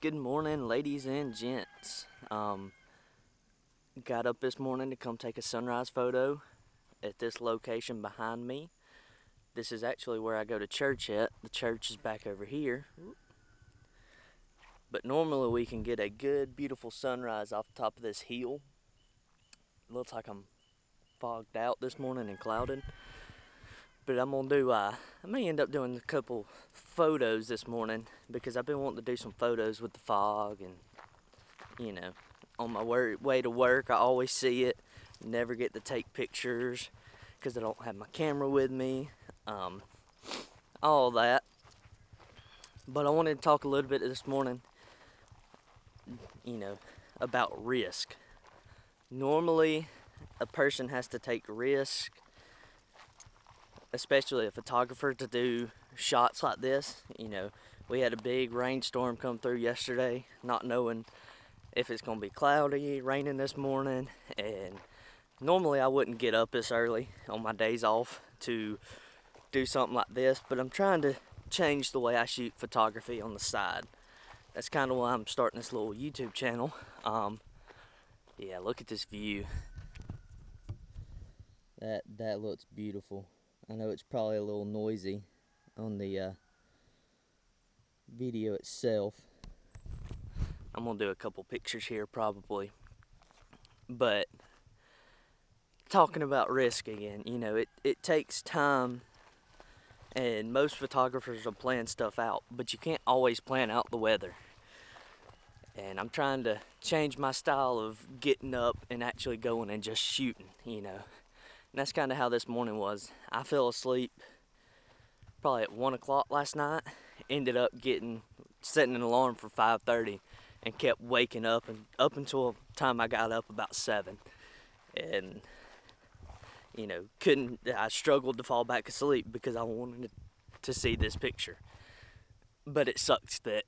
Good morning, ladies and gents. Got up this morning to come take a sunrise photo at this location behind me. This is actually where I go to church at. The church is back over here. But normally we can get a good, beautiful sunrise off the top of this hill. It looks like I'm fogged out this morning and clouded. But I'm gonna do, I may end up doing a couple photos this morning because I've been wanting to do some photos with the fog, and you know, on my way to work I always see it, never get to take pictures because I don't have my camera with me, all that. But I wanted to talk a little bit this morning, about risk. Normally a person has to take risk, especially a photographer, to do shots like this. We had a big rainstorm come through yesterday, not knowing if it's going to be cloudy, raining this morning, and normally I wouldn't get up this early on my days off to do something like this, but I'm trying to change the way I shoot photography on the side. That's kind of why I'm starting this little YouTube channel. Yeah, look at this view. That looks beautiful. I know it's probably a little noisy on the video itself. I'm gonna do a couple pictures here probably. But talking about risk again, it takes time, and most photographers will plan stuff out, but you can't always plan out the weather. And I'm trying to change my style of getting up and actually going and just shooting, And that's kind of how this morning was. I fell asleep probably at 1 o'clock last night. Ended up setting an alarm for 5:30 and kept waking up and up until the time I got up about 7. And I struggled to fall back asleep because I wanted to see this picture. But it sucks that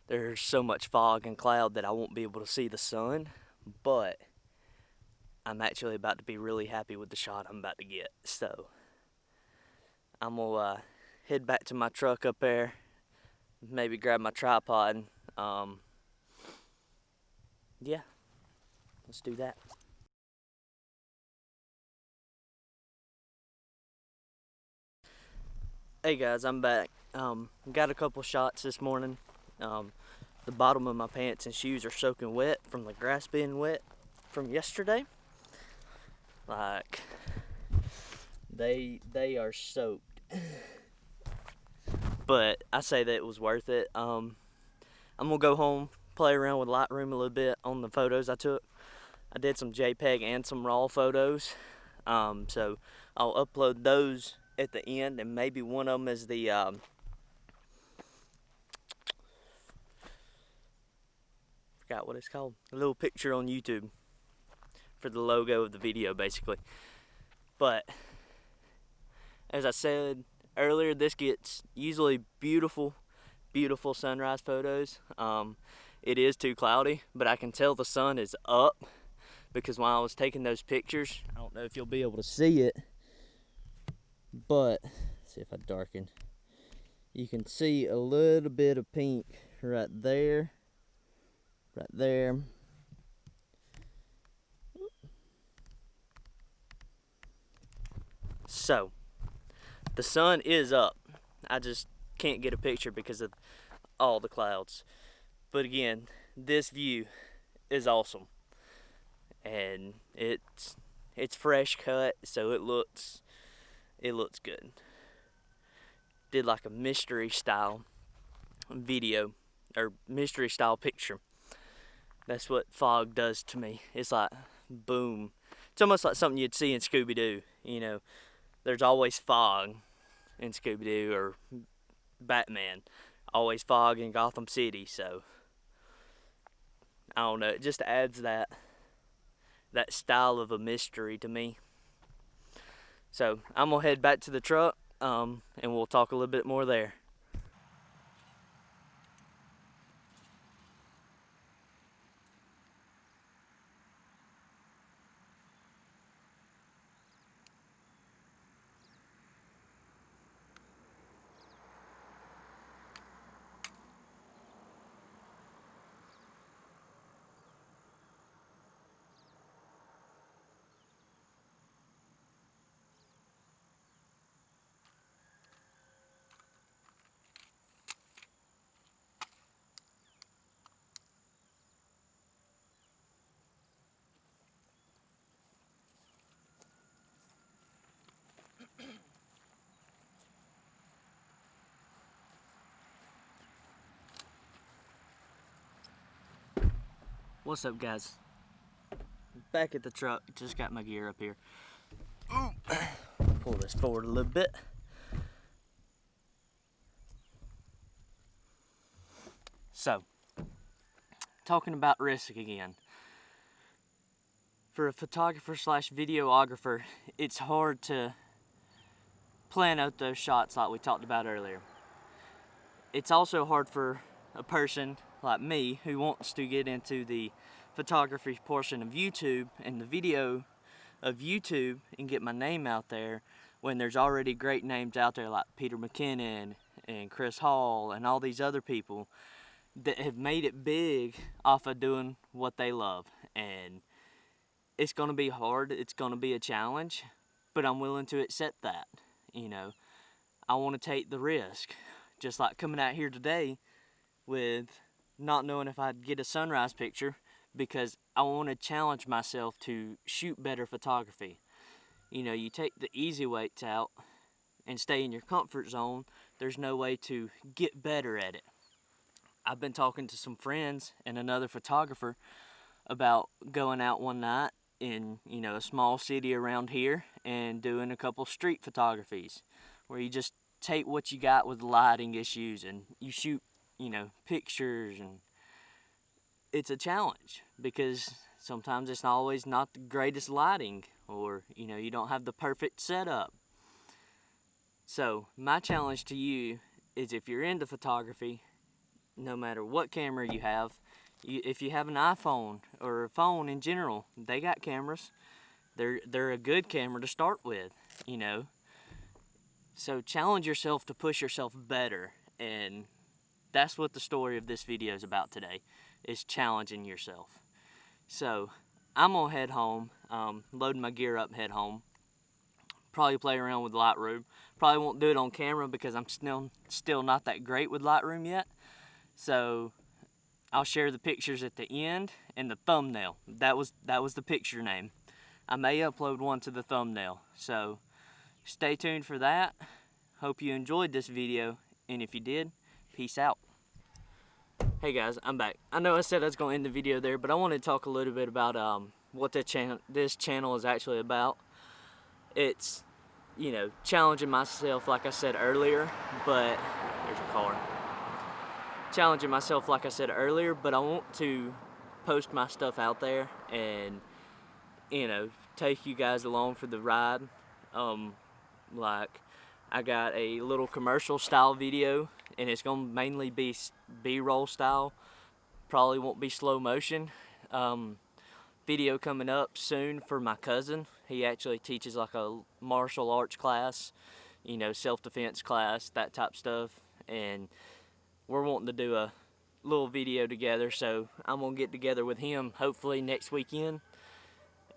there's so much fog and cloud that I won't be able to see the sun. But I'm actually about to be really happy with the shot I'm about to get. So I'm gonna head back to my truck up there, maybe grab my tripod. Yeah, let's do that. Hey guys, I'm back. Got a couple shots this morning. The bottom of my pants and shoes are soaking wet from the grass being wet from yesterday. Like, they are soaked. But I say that it was worth it. I'm gonna go home, play around with Lightroom a little bit on the photos I took. I did some JPEG and some RAW photos. So I'll upload those at the end, and maybe one of them is the forgot what it's called, a little picture on YouTube for the logo of the video, basically. But as I said earlier, this gets usually beautiful sunrise photos. It is too cloudy, but I can tell the sun is up because when I was taking those pictures, I don't know if you'll be able to see it, but let's see if I darken. You can see a little bit of pink right there. So the sun is up. I just can't get a picture because of all the clouds. But again, this view is awesome, and it's fresh cut, so it looks good. Did like a mystery style video or mystery style picture. That's what fog does to me. It's like boom. It's almost like something you'd see in Scooby-Doo. There's always fog in Scooby-Doo or Batman. Always fog in Gotham City, so I don't know, it just adds that style of a mystery to me. So I'm gonna head back to the truck, and we'll talk a little bit more there. What's up, guys? Back at the truck, just got my gear up here. Pull this forward a little bit. So, talking about risk again. For a photographer slash videographer, it's hard to plan out those shots like we talked about earlier. It's also hard for a person like me who wants to get into the photography portion of YouTube and the video of YouTube and get my name out there when there's already great names out there like Peter McKinnon and Chris Hall and all these other people that have made it big off of doing what they love. And it's going to be hard, it's going to be a challenge, but I'm willing to accept that. You know, I want to take the risk. Just like coming out here today with not knowing if I'd get a sunrise picture, because I want to challenge myself to shoot better photography. You know, you take the easy weights out and stay in your comfort zone, there's no way to get better at it. I've been talking to some friends and another photographer about going out one night in, you know, a small city around here and doing a couple street photographies where you just take what you got with lighting issues and you shoot, you know, pictures. And it's a challenge because sometimes it's always not the greatest lighting, or, you know, you don't have the perfect setup. So my challenge to you is, if you're into photography, no matter what camera you have, if you have an iPhone or a phone in general, they got cameras. They're a good camera to start with, you know. So challenge yourself to push yourself better, and that's what the story of this video is about today, is challenging yourself. So I'm gonna head home, loading my gear up and head home. Probably play around with Lightroom. Probably won't do it on camera because I'm still not that great with Lightroom yet. So I'll share the pictures at the end and the thumbnail. That was the picture name. I may upload one to the thumbnail. So stay tuned for that. Hope you enjoyed this video, and if you did, peace out. Hey guys, I'm back. I know I said I was going to end the video there, but I want to talk a little bit about what this channel is actually about. It's, you know, challenging myself, like I said earlier, but there's a car. Challenging myself, like I said earlier, but I want to post my stuff out there and, you know, take you guys along for the ride. Like, I got a little commercial style video, and it's gonna mainly be B-roll style. Probably won't be slow motion. Video coming up soon for my cousin. He actually teaches like a martial arts class, you know, self-defense class, that type of stuff. And we're wanting to do a little video together, so I'm gonna get together with him hopefully next weekend,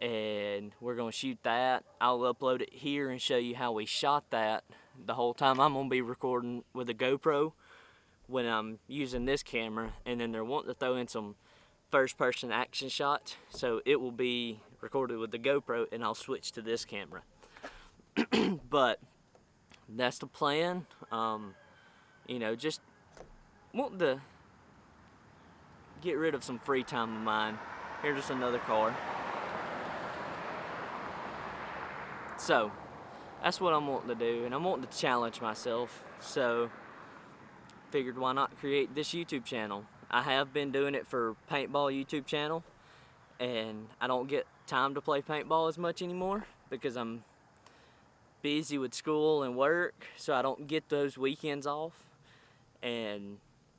and we're gonna shoot that. I'll upload it here and show you how we shot that. The whole time I'm gonna be recording with a GoPro when I'm using this camera, and then they're wanting to throw in some first-person action shots, so it will be recorded with the GoPro and I'll switch to this camera. But that's the plan. You know, just want to get rid of some free time of mine. Here's just another car. So that's what I'm wanting to do, and I'm wanting to challenge myself. So figured, why not create this YouTube channel? I have been doing it for paintball YouTube channel, and I don't get time to play paintball as much anymore because I'm busy with school and work, so I don't get those weekends off. And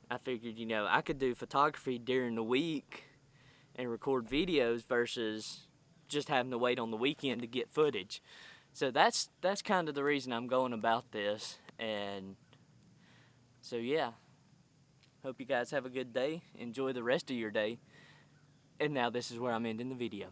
I figured, you know, I could do photography during the week and record videos versus just having to wait on the weekend to get footage. So that's kind of the reason I'm going about this. And so yeah, hope you guys have a good day. Enjoy the rest of your day. And now this is where I'm ending the video.